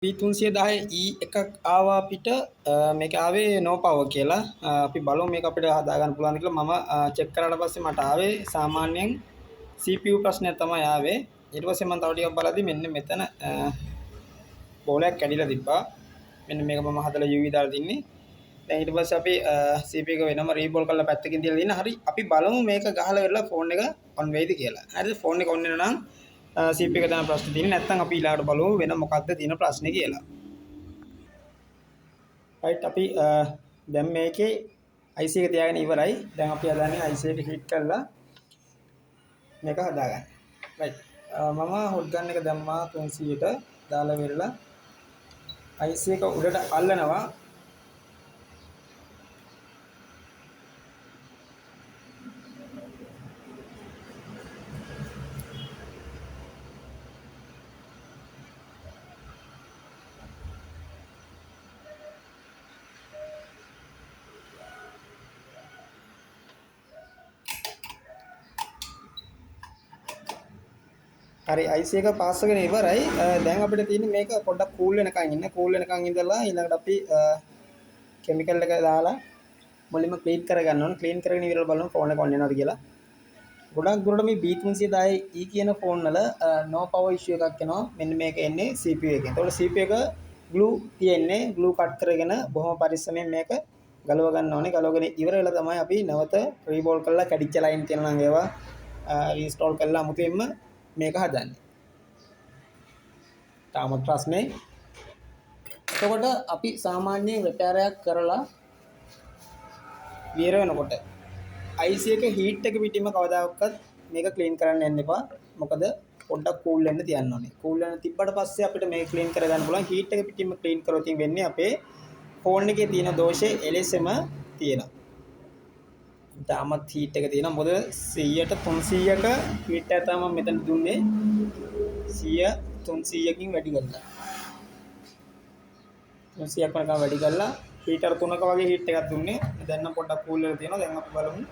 P310 E එකක් ආවා අපිට මේක ආවේ no power කියලා. අපි බලමු මේක අපිට හදා ගන්න පුළුවන්ද කියලා. මම චෙක් කරාට පස්සේ මට ආවේ සාමාන්‍යයෙන් CPU ප්‍රශ්නයක් තමයි ආවේ. ඊට පස්සේ මම තව ටිකක් බලද්දි මෙන්න මෙතන බෝලයක් කැඩිලා තිබ්බා. මෙන්න මේක මම හදලා UV දාලා තින්නේ. දැන් ඊට පස්සේ අපි CPU එක වෙනම රීබෝල් කරලා පැත්තකින් තියලා දින්න. හරි අපි බලමු මේක ගහලා වෙලා ෆෝන් එක ඔන් වෙයිද කියලා. හරිද? ෆෝන් එක ඔන් වෙනවා නම් CPU එක තමයි ප්‍රශ්නේ තියෙන්නේ. නැත්නම් අපි ඊළඟට බලමු වෙන මොකක්ද තියෙන ප්‍රශ්නේ කියලා. right අපි දැන් මේකේ IC එක තියාගෙන ඉවරයි. දැන් අපි හදන්නේ IC එක හිට් කරලා මේක හදාගන්න. right මම හොට් ගන් එක දැම්මා 300ට දාලා වෙරලා IC එක උඩට අල්ලනවා. හරි IC එක පාස් වෙගෙන ඉවරයි. දැන් අපිට තියෙන්නේ මේක පොඩ්ඩක් කූල් වෙනකන් ඉන්න. කූල් වෙනකන් ඉඳලා ඊළඟට අපි කෙමිකල් එක දාලා මුලින්ම ක්ලීන් කරගන්න ඕන. ක්ලීන් කරගෙන ඉවරලා බලමු ෆෝන් එක ඔන් වෙනවද කියලා. ගොඩක් දුරට මේ B310E කියන ෆෝන් වල no power issue එකක් එනවා. මෙන්න මේක එන්නේ CPU එකෙන්. ඒතකොට CPU එක glue තියෙන්නේ. glue cut කරගෙන බොහොම පරිස්සමෙන් මේක ගලව ගන්න ඕනේ. ගලවගෙන ඉවර වෙලා තමයි අපි නැවත රීබෝල් කරලා කැඩිච්ච ලයින් තියෙනවා නම් ඒවා රීස්ටෝල් කරලා අමුතෙන්ම මේක හදන්නේ. තාමත් ප්‍රශ්නේ. එතකොට අපි සාමාන්‍යයෙන් රිපෙයාර් එකක් කරලා විතර වෙනකොට IC එක හීට් එක පිටින්ම කවදාකවත් මේක ක්ලීන් කරන්න යන්න එපා. මොකද පොඩ්ඩක් කූල් වෙන්න තියන්න ඕනේ. කූල් වෙන තිබ්බට පස්සේ අපිට මේක ක්ලීන් කරගන්න පුළුවන්. හීට් එක පිටින්ම ක්ලීන් කරොත් වෙන්නේ අපේ ෆෝන් එකේ තියෙන දෝෂේ එලෙසම තියෙනවා. තාමත් හීට් එක තියෙනවා. මොකද 100ට 300ක හීට් එක තමයි මම මෙතන දුන්නේ. 100 300කින් වැඩි කරලා. 300ක් වගේ වැඩි කරලා හීටර් 3ක වගේ හීට් එකක් දුන්නේ. දැන් නම් පොඩ්ඩක් කූල් වෙලා තියෙනවා. දැන් අපි බලමු.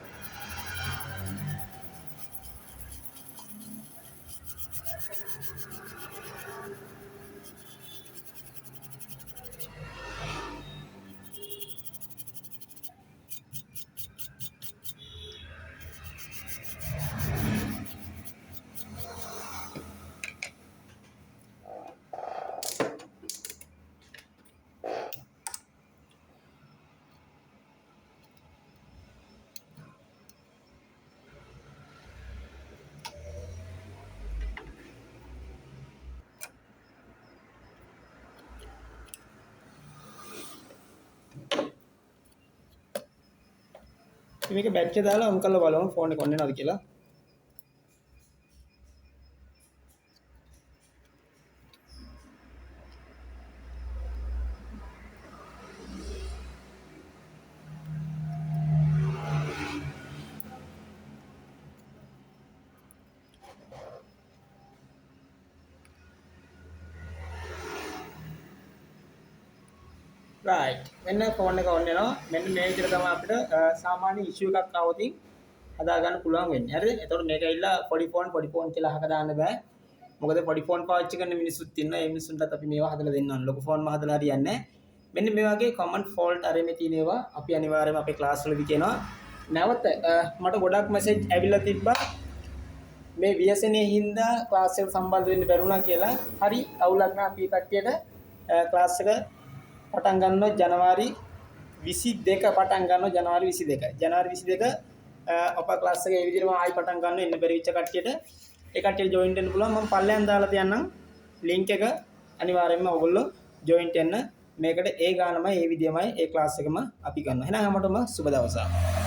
මේක බැච් එක දාලා ඔන් කරලා බලමු ෆෝන් එක ඔන් වෙනවද කියලා. right මෙන්න ෆෝන් එක ඔන් වෙනවා. මෙන්න මේ විදිහට තමයි අපිට සාමාන්‍ය ඉෂුව එකක් ආවොත් හදා ගන්න පුළුවන් වෙන්නේ. හරිද? එතකොට මේක ඇවිල්ලා පොඩි ෆෝන් කියලා අහක දාන්න බෑ. මොකද පොඩි ෆෝන් පාවිච්චි කරන මිනිස්සුත් ඉන්නවා. ඒ මිනිස්සුන්ටත් අපි මේවා හදලා දෙන්න ඕන. ලොකු ෆෝන් හදලා හරියන්නේ නැහැ. මෙන්න මේ වගේ common fault අරෙමේ තියෙන ඒවා අපි අනිවාර්යයෙන්ම අපේ ක්ලාස් වලදී කියනවා. නැවත මට ගොඩක් මැසේජ් ඇවිල්ලා තිබ්බා මේ ව්‍යසනයේ හින්දා ක්ලාස් එකට සම්බන්ධ වෙන්න බැරුණා කියලා. හරි අවුලක් නෑ. අපි කට්ටියට ක්ලාස් එක පටන් ගන්නවා ජනවාරි 22 පටන් ගන්නවා ජනවාරි 22. ජනවාරි 22 අපේ ක්ලාස් එකේ මේ විදිහටම ආයි පටන් ගන්න එන්න බැරි වෙච්ච කට්ටියට ඒ කට්ටියට ජොයින් වෙන්න පුළුවන්. මම පල්ලෙන් දාලා තියන්නම් ලින්ක් එක. අනිවාර්යයෙන්ම ඔයගොල්ලෝ ජොයින් වෙන්න. මේකට ඒ ගානමයි ඒ විදියමයි ඒ ක්ලාස් එකම අපි ගන්නවා. එහෙනම් හැමෝටම සුබ දවසක්.